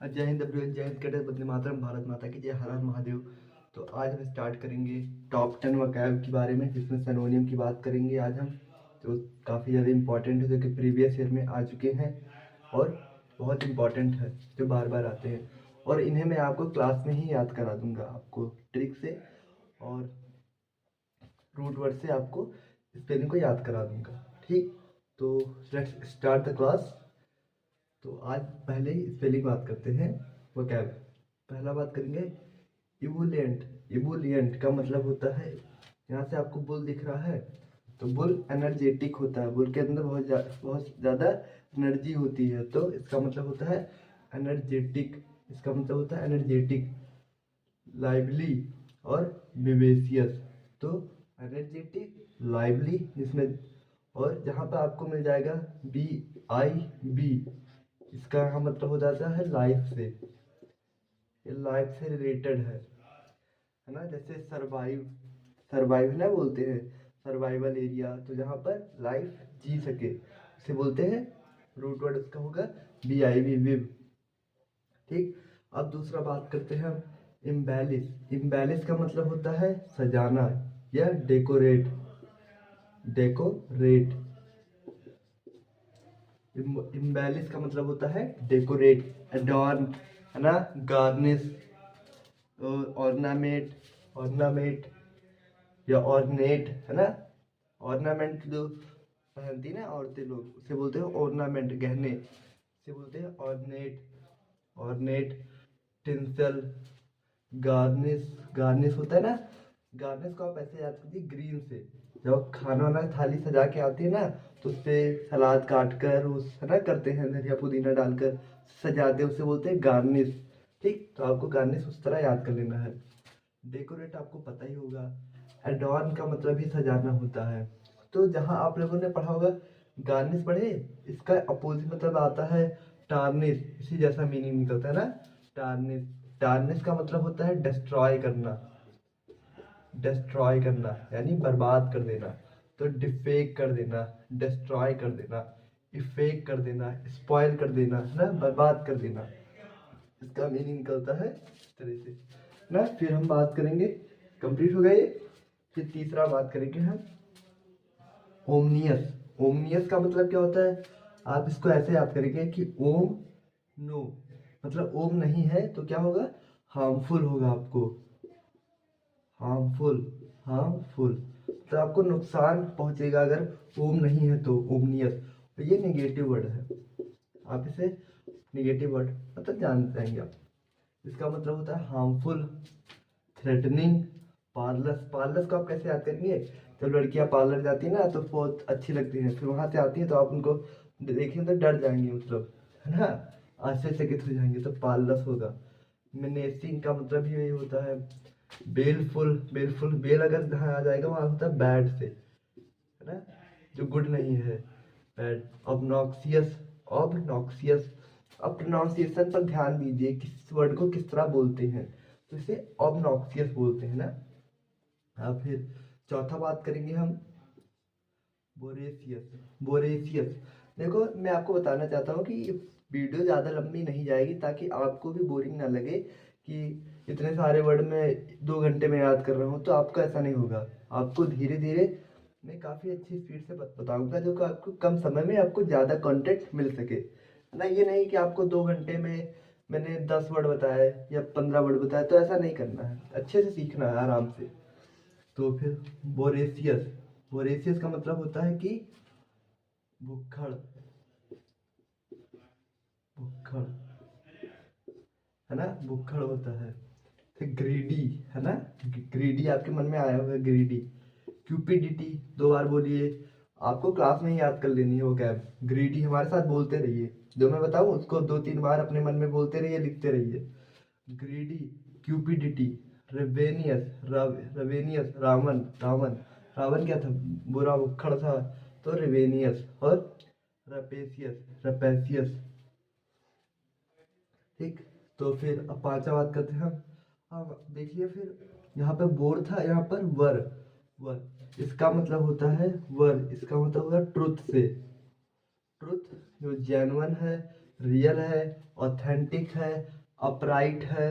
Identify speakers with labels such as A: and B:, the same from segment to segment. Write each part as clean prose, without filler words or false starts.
A: जय हिंद एवरीवन, जय हिंद कैडेट्स, वंदे मातरम, भारत माता की जय, हर हर महादेव। तो आज हम स्टार्ट करेंगे टॉप 10 वोकैब के बारे में, जिसमें सिनोनियम की बात करेंगे आज हम। तो काफ़ी ज़्यादा इंपॉर्टेंट है, जो कि प्रीवियस ईयर में आ चुके हैं और बहुत इंपॉर्टेंट है, जो बार बार आते हैं। और इन्हें मैं आपको क्लास में ही याद करा दूंगा, आपको ट्रिक से और रूट वर्ड से आपको स्पेलिंग को याद करा दूंगा। ठीक, तो लेट्स स्टार्ट द क्लास। तो आज पहले ही स्पेलिंग बात करते हैं वोकैब। पहला बात करेंगे इबुलेंट। इबुलियंट का मतलब होता है, यहाँ से आपको बुल दिख रहा है, तो बुल एनर्जेटिक होता है। बुल के अंदर बहुत ज़्यादा एनर्जी होती है, तो इसका मतलब होता है एनर्जेटिक। इसका मतलब होता है एनर्जेटिक, लाइवली और विवेशियस। तो एनर्जेटिक, लाइवली, जिसमें और जहाँ पर आपको मिल जाएगा BIB, इसका यहाँ मतलब हो जाता है लाइफ से। ये लाइफ से रिलेटेड है ना। जैसे सरवाइव, सरवाइव ना बोलते हैं, सर्वाइवल एरिया, तो जहाँ पर लाइफ जी सके उसे बोलते हैं। रूट वर्ड उसका होगा BIB, विव। ठीक, अब दूसरा बात करते हैं हम इम्बेलिश। इम्बेलिश का मतलब होता है सजाना या डेकोरेट। डेकोरेट, इम्बेलिश का मतलब होता है डेकोरेट, एडॉर्न, है ना, गार्निश, ऑर्नामेंट, ऑर्नामेंट या ऑर्नेट, है ना। ऑर्नामेंट जो पहनती है ना औरतें लोग, उसे बोलते हैं ऑर्नामेंट, गहने, उसे बोलते हैं ornate. Ornate, tinsel, garnish. Garnish होता है ना, गार्निश को आप ऐसे याद कीजिए ग्रीन से। जब आप खाना वाना थाली सजा के आती है ना, तो उससे सलाद काट कर उस है ना करते हैं, धनिया पुदीना डालकर सजाते हैं, उसे बोलते हैं गार्निश। ठीक, तो आपको गार्निश उस तरह याद कर लेना है। डेकोरेट आपको पता ही होगा, एडॉर्न का मतलब ही सजाना होता है। तो जहाँ आप लोगों ने पढ़ा होगा गार्निश पढ़े, इसका अपोजिट मतलब आता है टार्निश, इसी जैसा मीनिंग निकलता है ना, टार्निश। टार्निश का मतलब होता है डिस्ट्रॉय करना। डिस्ट्रॉय करना यानी बर्बाद कर देना। तो डिफेक कर देना, डिस्ट्रॉय कर देना, इफेक्ट कर देना, स्पॉइल कर देना, है ना, बर्बाद कर देना, इसका मीनिंग निकलता है इस तरह से ना। फिर हम बात करेंगे, कंप्लीट हो गया ये। फिर तीसरा बात करेंगे हम ओमनियस। ओमनियस का मतलब क्या होता है, आप इसको ऐसे याद करेंगे कि ओम नो, मतलब ओम नहीं है तो क्या होगा, हार्मफुल होगा आपको। हार्मफुल, हार्मफुल, तो आपको नुकसान पहुंचेगा अगर ओम नहीं है तो, ओमनियस। तो ये नेगेटिव वर्ड है, आप इसे नेगेटिव वर्ड मतलब जान जाएंगे आप। इसका मतलब होता है हार्मफुल, थ्रेटनिंग, पार्लस। पार्लस को आप कैसे याद करेंगे, जब लड़कियां पार्लर जाती है ना तो बहुत अच्छी लगती हैं, फिर वहां से आती है तो आप उनको देखेंगे तो डर जाएंगे, मतलब है ना, आश्चर्यचकित हो जाएंगे, तो पार्लस होगा। मेनेसिंग का मतलब यही होता है बेलफुल। बेलफुल, बेल अगर जहाँ आ जाएगा वहां होता है बैड से, है ना, जो गुड नहीं है, बैड। ऑबनॉक्सियस, ऑबनॉक्सियस, अब प्रोनाउंसिएशन पर ध्यान दीजिए, किस वर्ड को किस तरह बोलते हैं, तो इसे ऑबनॉक्सियस बोलते हैं ना। अब फिर चौथा बात करेंगे हम बोरेसियस। बोरेसियस, देखो मैं आपको बताना चाहता हूँ कि वीडियो ज़्यादा लंबी नहीं जाएगी, ताकि आपको भी बोरिंग ना लगे कि इतने सारे वर्ड में 2 घंटे में याद कर रहा हूँ, तो आपको ऐसा नहीं होगा। आपको धीरे धीरे मैं काफ़ी अच्छी स्पीड से बताऊंगा, जो कि आपको कम समय में आपको ज़्यादा कंटेंट मिल सके, है ना। ये नहीं कि आपको 2 घंटे में मैंने 10 वर्ड बताए या 15 वर्ड बताए, तो ऐसा नहीं करना है, अच्छे से सीखना है आराम से। तो फिर बोरेसियस, बोरेसियस का मतलब होता है कि भुक्खड़, भुक्खड़, है ना, भुक्खड़ होता है। फिर ग्रीडी, है ना, ग्रीडी आपके मन में आया होगा, ग्रीडी। क्यूपिडिटी, 2 बार बोलिए, आपको क्लास में ही याद कर लेनी है वो कैब। ग्रीडी हमारे साथ बोलते रहिए, जो मैं बताऊँ उसको 2-3 बार अपने मन में बोलते रहिए, लिखते रहिए। ग्रीडी, क्यूपिडिटी, रेवेनियस, रेवेनियस, रावण, रावण, रावण क्या था, बुरा भुक्खड़ था, तो रेवेनियस। और रपेसियस, रपेसियस। ठीक, तो फिर अब पांचवा बात करते हैं हम। अब देखिए, फिर यहाँ पे बोर था, यहाँ पर वर। वर, इसका मतलब होता है वर, इसका मतलब होता है ट्रुथ से। ट्रुथ, जो जेन्युइन है, रियल है, ऑथेंटिक है, अपराइट है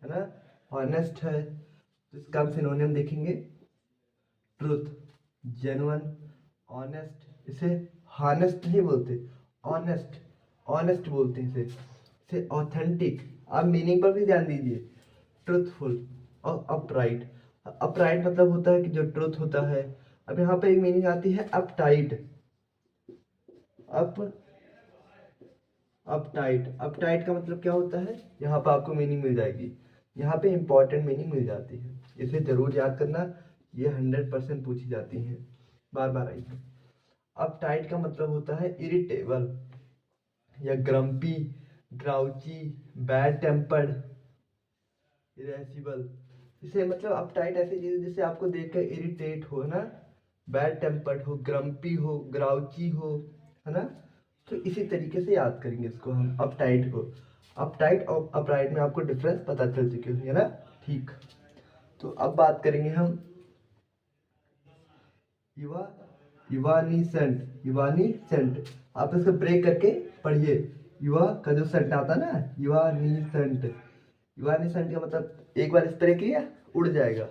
A: ना, ऑनेस्ट है। तो इसका हम सिनोनियम देखेंगे। Truth, genuine, honest. इसे हॉनेस्ट नहीं बोलते, ऑनेस्ट, ऑनेस्ट बोलते हैं इसे ऑथेंटिक। आप मीनिंग पर भी ध्यान दीजिए। ट्रुथफुल और अपराइट। अपराइट मतलब होता है कि जो ट्रुथ होता है। अब यहाँ पे एक मीनिंग आती है अपटाइट। अप अपटाइट, अपटाइट का मतलब क्या होता है, यहाँ पर आपको मीनिंग मिल जाएगी। यहाँ पे इंपॉर्टेंट मीनिंग मिल जाती है, इसे जरूर याद करना। ये 100% पूछी जाती है, बार बार आई है। अपटाइट का मतलब होता है इरिटेबल या ग्रम्पी, ग्राउची, बैड टेम्पर्ड, इरेसिबल। इसे मतलब अपटाइट ऐसी चीज जिससे आपको देखकर इरिटेट हो ना, बैड टेम्पर्ड हो, ग्रम्पी हो, ग्राउची हो, है ना। तो इसी तरीके से याद करेंगे इसको हम अपटाइट को। अपटाइट और अपराइट में आपको डिफरेंस पता चल चुके होंगे ना। ठीक, तो अब बात करेंगे हम युवा युवानिसेंट। युवानिसेंट, आप इसको ब्रेक करके पढ़िए। युवा का जो सेंट आता ना, युवानिसेंट। युवानिसेंट का मतलब एक बार स्प्रे किया उड़ जाएगा,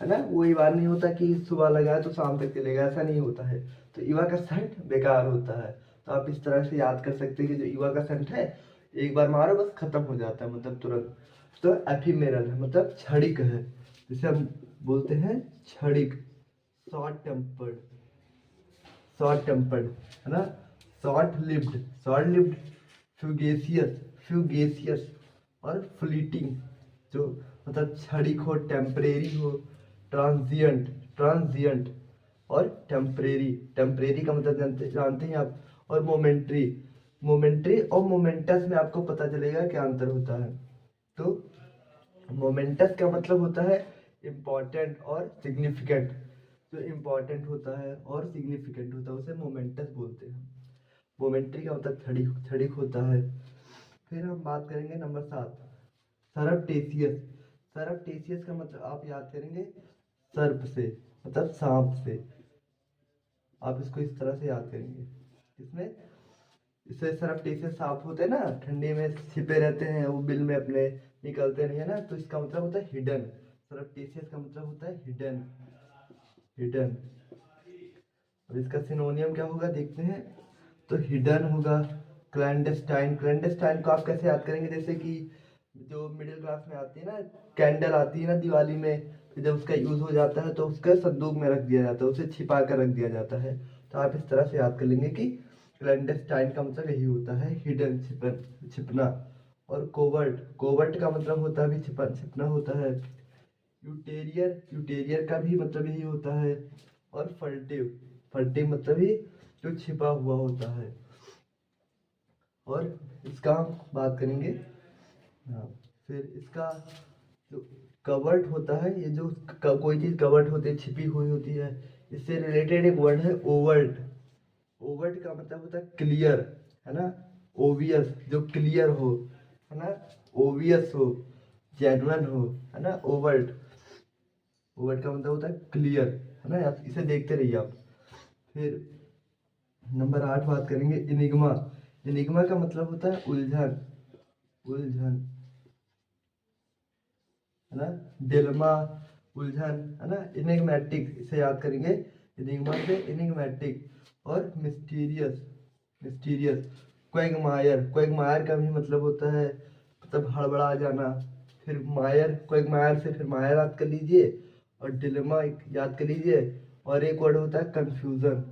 A: है ना। वो युवा नहीं होता कि सुबह लगाया तो शाम तक चलेगा, ऐसा नहीं होता है। तो युवा का सेंट बेकार होता है। तो आप इस तरह से याद कर सकते हैं कि जो युवा का सेंट है, एक बार मारो बस खत्म हो जाता है, मतलब तुरंत। तो एफिमेरल है, मतलब क्षणिक है, जिसे हम बोलते हैं क्षणिक। शॉर्ट टेम्पर्ड, शॉर्ट टेम्पर्ड, है ना। Short lived, short lived. Fugacious, fugacious और फ्लीटिंग, जो मतलब क्षणिक हो, टेम्परेरी हो। ट्रांजिएंट, ट्रांजिएंट और टेम्परेरी। टेम्परेरी का मतलब जानते जानते हैं आप। और मोमेंट्री, मोमेंट्री और मोमेंटस में आपको पता चलेगा क्या अंतर होता है। तो मोमेंटस का मतलब होता है इम्पॉर्टेंट और सिग्निफिकेंट। जो इम्पॉर्टेंट होता है और सिग्निफिकेंट होता है उसे मोमेंटस बोलते हैं। मोमेंट्री का मतलब क्षणिक, क्षणिक होता है। फिर हम बात करेंगे नंबर 7, सरप्टेशियस। सरप्टेशियस का मतलब आप याद करेंगे सर्प से, मतलब सांप से। आप इसको इस तरह से याद करेंगे। इसमें इससे सरप्टेशियस सांप होते हैं ना, ठंडी में छिपे रहते हैं, वो बिल में अपने निकलते नहीं है ना, तो इसका मतलब होता है हिडन। सरप्टेशियस का मतलब होता है हिडन, हिडन। और इसका सिनोनियम क्या होगा देखते हैं। तो हिडन होगा क्लैंडस्टाइन। क्लैंडस्टाइन को आप कैसे याद करेंगे, जैसे कि जो मिडिल क्लास में आती है ना, कैंडल आती है ना दिवाली में, फिर जब उसका यूज हो जाता है तो उसके संदूक में रख दिया जाता है, उसे छिपा कर रख दिया जाता है। तो आप इस तरह से याद कर लेंगे कि क्लैंडस्टाइन का मतलब यही होता है, हिडन, छिपन, छिपना। और कोवर्ट, कोवर्ट का मतलब होता है भी छिपन, छिपना होता है। यूटेरियर, यूटेरियर का भी मतलब यही होता है। और फर्टिव, फर्टिव मतलब ही जो छिपा हुआ होता है। और इसका हम बात करेंगे। हाँ, फिर इसका जो कवर्ट होता है, ये जो कोई चीज़ कवर्ट होती है, छिपी हुई होती है, इससे रिलेटेड एक वर्ड है ओवर्ट। ओवर्ट का मतलब होता है क्लियर, है ना। ओवियस, जो क्लियर हो, है ना। ओवियस हो, जेन्युइन हो, है ना। ओवर्ट, ओवर्ट का मतलब होता है क्लियर, है ना। आप इसे देखते रहिए आप। फिर नंबर 8 बात करेंगे इनिग्मा। इनिग्मा का मतलब होता है उलझन, उलझन, है ना। डिल्मा, उलझन, है ना। इनिग्मेटिक, इसे याद करेंगे। इनिग्मा से इनिग्मेटिक। और मिस्टीरियस, मिस्टीरियस। क्वैगमायर, क्वैगमायर का भी मतलब होता है मतलब हड़बड़ा जाना। फिर मायर, क्वैगमायर से फिर मायर याद कर लीजिए, और डिलेमा याद कर लीजिए। और एक वर्ड होता है कंफ्यूजन,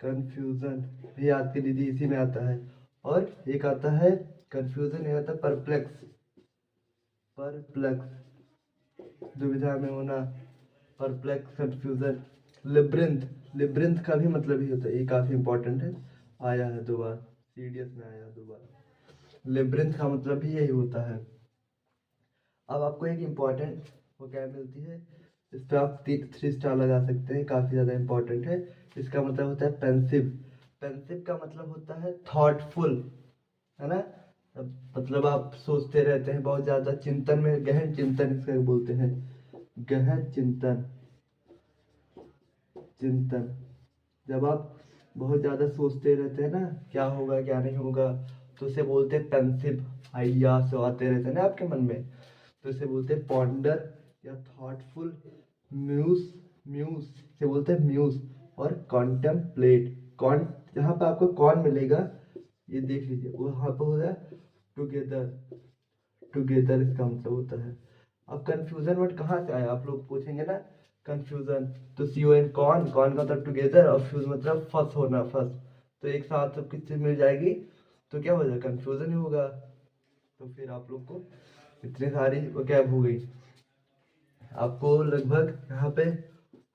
A: कंफ्यूजन भी याद कर लीजिए, इसी में आता है। और एक आता है कंफ्यूजन, एक आता है परप्लेक्स, परप्लेक्स, दुविधा में होना, परप्लेक्स, कंफ्यूजन। लिब्रिंथ, लिब्रिंथ का भी मतलब ही होता है, ये काफी इंपॉर्टेंट है, आया है 2 बार, सीडीएस में आया 2 बार। लिब्रिंथ का मतलब भी यही होता है। अब आपको एक इम्पॉर्टेंट वोकैब मिलती है, इस पर आप 3 स्टार लगा सकते हैं, काफ़ी ज़्यादा इम्पोर्टेंट है। इसका मतलब होता है पेंसिव। पेंसिव का मतलब होता है थॉटफुल, है ना। मतलब आप सोचते रहते हैं बहुत ज़्यादा, चिंतन में, गहन चिंतन इसका बोलते हैं, गहन चिंतन, चिंतन। जब आप बहुत ज़्यादा सोचते रहते हैं ना क्या होगा क्या नहीं होगा, तो उसे बोलते हैं पेंसिव आइडियाज जो आते रहते हैं ना आपके मन में, तो इसे बोलते हैं पॉन्डर या थॉटफुल म्यूज। म्यूज से बोलते हैं म्यूज। और कॉन्टेम्पलेट, कॉन जहाँ पे आपको कौन मिलेगा ये देख लीजिए, वहाँ पे होता है टुगेदर। टुगेदर इसका मतलब होता है। अब कंफ्यूजन वर्ड कहाँ से आया आप लोग पूछेंगे ना, कंफ्यूजन तो सी ओ एन, कौन कौन का मतलब टुगेदर, और फ्यूज मतलब फंस होना, फंस। तो एक साथ सब किस चीज मिल जाएगी तो क्या हो जाएगा, कंफ्यूजन ही होगा। तो फिर आप लोग को इतनी सारी वोकैब हो गई, आपको लगभग यहाँ पे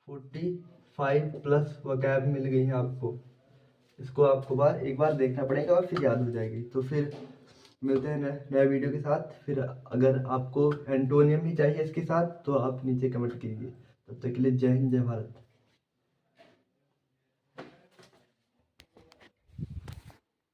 A: 45+ वोकैब मिल गई है आपको। इसको आपको एक बार देखना पड़ेगा और फिर याद हो जाएगी। तो फिर मिलते हैं नए वीडियो के साथ। फिर अगर आपको एंटोनियम भी चाहिए इसके साथ तो आप नीचे कमेंट कीजिए। तब तक के लिए जय हिंद जय भारत।